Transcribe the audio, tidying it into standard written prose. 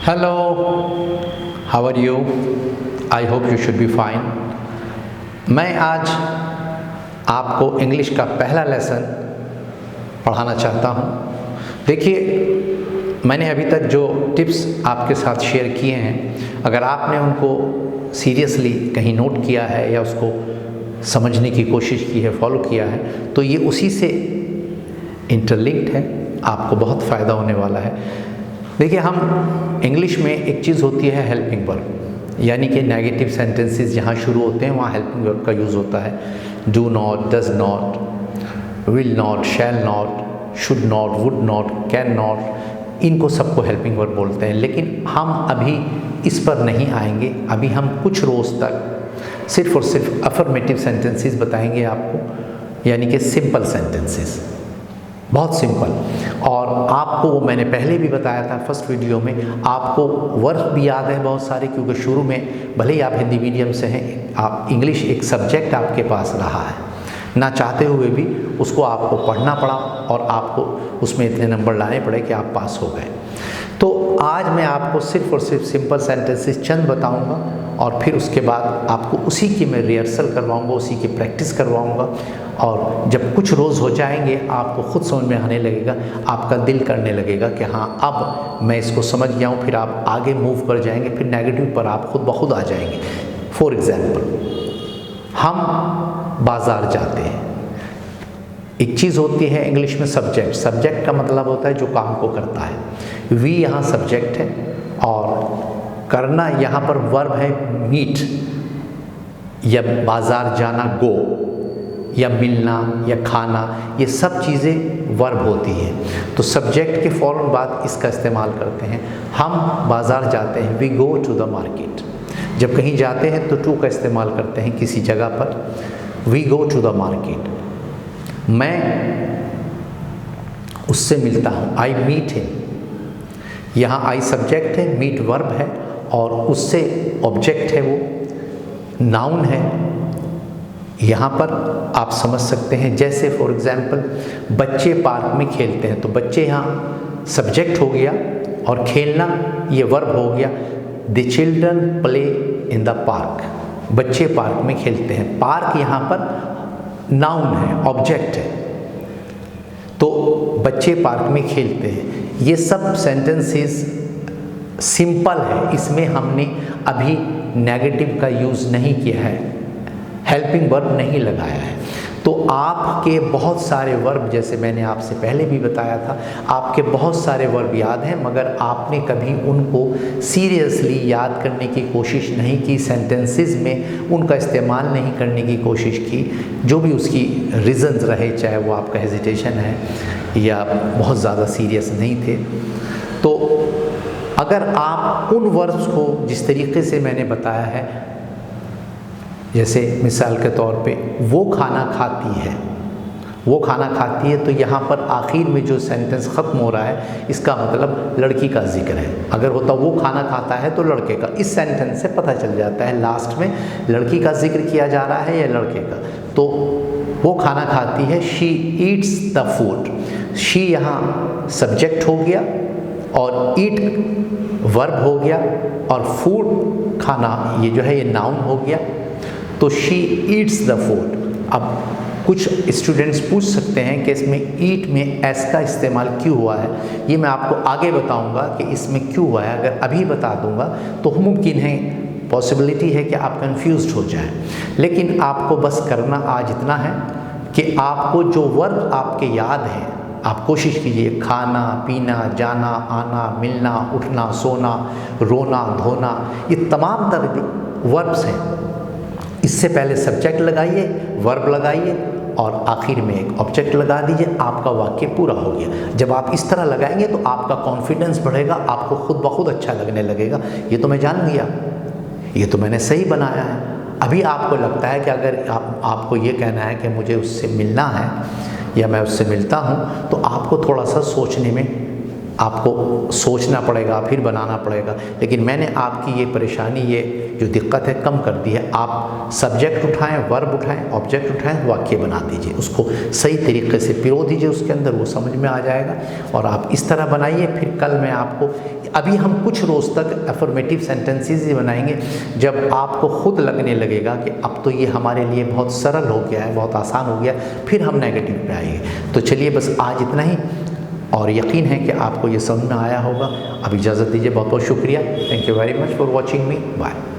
Hello, how are you? I hope you should be fine. मैं आज आपको English का पहला लेसन पढ़ाना चाहता हूँ। देखिए, मैंने अभी तक जो टिप्स आपके साथ शेयर किए हैं, अगर आपने उनको सीरियसली कहीं नोट किया है या उसको समझने की कोशिश की है, फॉलो किया है, तो ये उसी से इंटरलिंक्ड है, आपको बहुत फ़ायदा होने वाला है। देखिए, हम इंग्लिश में एक चीज़ होती है हेल्पिंग वर्ब, यानी कि नेगेटिव सेंटेंसेस जहाँ शुरू होते हैं वहाँ हेल्पिंग वर्ब का यूज़ होता है। Do not, does not, will not, shall not, should not, would not, can not, इनको सबको हेल्पिंग वर्ब बोलते हैं। लेकिन हम अभी इस पर नहीं आएंगे। अभी हम कुछ रोज़ तक सिर्फ और सिर्फ अफर्मेटिव सेंटेंसेस बताएंगे आपको, यानी कि सिंपल सेंटेंसेस, बहुत सिंपल। और आपको वो मैंने पहले भी बताया था फर्स्ट वीडियो में, आपको वर्ब भी याद है बहुत सारे, क्योंकि शुरू में भले ही आप हिंदी मीडियम से हैं, आप इंग्लिश एक सब्जेक्ट आपके पास रहा है, ना चाहते हुए भी उसको आपको पढ़ना पड़ा और आपको उसमें इतने नंबर लाने पड़े कि आप पास हो गए। तो आज मैं आपको सिर्फ और सिर्फ सिंपल सेंटेंसेस चंद बताऊंगा और फिर उसके बाद आपको उसी की मैं रिहर्सल करवाऊंगा, उसी की प्रैक्टिस करवाऊंगा। और जब कुछ रोज़ हो जाएंगे आपको खुद समझ में आने लगेगा, आपका दिल करने लगेगा कि हाँ, अब मैं इसको समझ गया हूँ, फिर आप आगे मूव कर जाएंगे, फिर नेगेटिव पर आप खुद ब खुद आ जाएंगे। फॉर एग्ज़ाम्पल, हम बाज़ार जाते हैं। एक चीज़ होती है इंग्लिश में सब्जेक्ट। सब्जेक्ट का मतलब होता है जो काम को करता है। वी यहाँ सब्जेक्ट है और करना यहाँ पर वर्ब है मीट, या बाज़ार जाना गो, या मिलना या खाना, ये सब चीज़ें वर्ब होती हैं। तो सब्जेक्ट के फ़ौरन बाद इसका इस्तेमाल करते हैं। हम बाज़ार जाते हैं, we go to the market. जब कहीं जाते हैं तो टू का इस्तेमाल करते हैं किसी जगह पर, we go to the market. मैं उससे मिलता हूँ, आई मीट हिम। यहाँ आई सब्जेक्ट है, मीट वर्ब है और उससे ऑब्जेक्ट है, वो नाउन है। यहाँ पर आप समझ सकते हैं, जैसे फॉर एग्जांपल बच्चे पार्क में खेलते हैं, तो बच्चे यहाँ सब्जेक्ट हो गया और खेलना ये वर्ब हो गया। The children play in the park. बच्चे पार्क में खेलते हैं। पार्क यहाँ पर नाउन है, ऑब्जेक्ट है, तो बच्चे पार्क में खेलते हैं। ये सब सेंटेंसेस सिंपल है, इसमें हमने अभी नेगेटिव का यूज़ नहीं किया है, हेल्पिंग वर्ब नहीं लगाया है। तो आपके बहुत सारे वर्ब, जैसे मैंने आपसे पहले भी बताया था, आपके बहुत सारे वर्ब याद हैं, मगर आपने कभी उनको सीरियसली याद करने की कोशिश नहीं की, सेंटेंसेस में उनका इस्तेमाल नहीं करने की कोशिश की। जो भी उसकी रीज़न्स रहे, चाहे वो आपका हेजिटेशन है या बहुत ज़्यादा सीरियस नहीं थे। तो अगर आप उन वर्ब्स को जिस तरीके से मैंने बताया है, जैसे मिसाल के तौर पे वो खाना खाती है, वो खाना खाती है, तो यहाँ पर आखिर में जो सेंटेंस ख़त्म हो रहा है, इसका मतलब लड़की का जिक्र है। अगर होता वो खाना खाता है तो लड़के का, इस सेंटेंस से पता चल जाता है लास्ट में लड़की का जिक्र किया जा रहा है या लड़के का। तो वो खाना खाती है, she eats the food. She यहाँ सब्जेक्ट हो गया और ईट वर्ब हो गया और फूड खाना ये जो है ये नाउन हो गया। तो शी ईट्स द फूड। अब कुछ स्टूडेंट्स पूछ सकते हैं कि इसमें ईट में एस का इस्तेमाल क्यों हुआ है। ये मैं आपको आगे बताऊंगा कि इसमें क्यों हुआ है। अगर अभी बता दूंगा तो मुमकिन है, पॉसिबिलिटी है कि आप कंफ्यूज्ड हो जाएं। लेकिन आपको बस करना आज इतना है कि आपको जो वर्ब आपके याद हैं, आप कोशिश कीजिए, खाना, पीना, जाना, आना, मिलना, उठना, सोना, रोना, धोना, ये तमाम तरह के वर्ब्स हैं। इससे पहले सब्जेक्ट लगाइए, वर्ब लगाइए और आखिर में एक ऑब्जेक्ट लगा दीजिए, आपका वाक्य पूरा हो गया। जब आप इस तरह लगाएंगे तो आपका कॉन्फिडेंस बढ़ेगा, आपको खुद ब खुद अच्छा लगने लगेगा। ये तो मैं जान गया, ये तो मैंने सही बनाया है। अभी आपको लगता है कि अगर आपको ये कहना है कि मुझे उससे मिलना है या मैं उससे मिलता हूँ, तो आपको थोड़ा सा सोचने में, आपको सोचना पड़ेगा, फिर बनाना पड़ेगा। लेकिन मैंने आपकी ये परेशानी, ये जो दिक्कत है, कम कर दी है। आप सब्जेक्ट उठाएं, वर्ब उठाएं, ऑब्जेक्ट उठाएं, वाक्य बना दीजिए, उसको सही तरीके से पिरो दीजिए उसके अंदर, वो समझ में आ जाएगा। और आप इस तरह बनाइए। फिर कल मैं आपको अभी हम कुछ रोज़ तक अफर्मेटिव सेंटेंसेस ही बनाएंगे, जब आपको खुद लगने लगेगा कि अब तो ये हमारे लिए बहुत सरल हो गया है, बहुत आसान हो गया, फिर हम नेगेटिव पे आएंगे। तो चलिए बस आज इतना ही, और यकीन है कि आपको ये समझ में आया होगा। अब इजाज़त दीजिए, बहुत बहुत शुक्रिया। Thank you very much for watching me. Bye.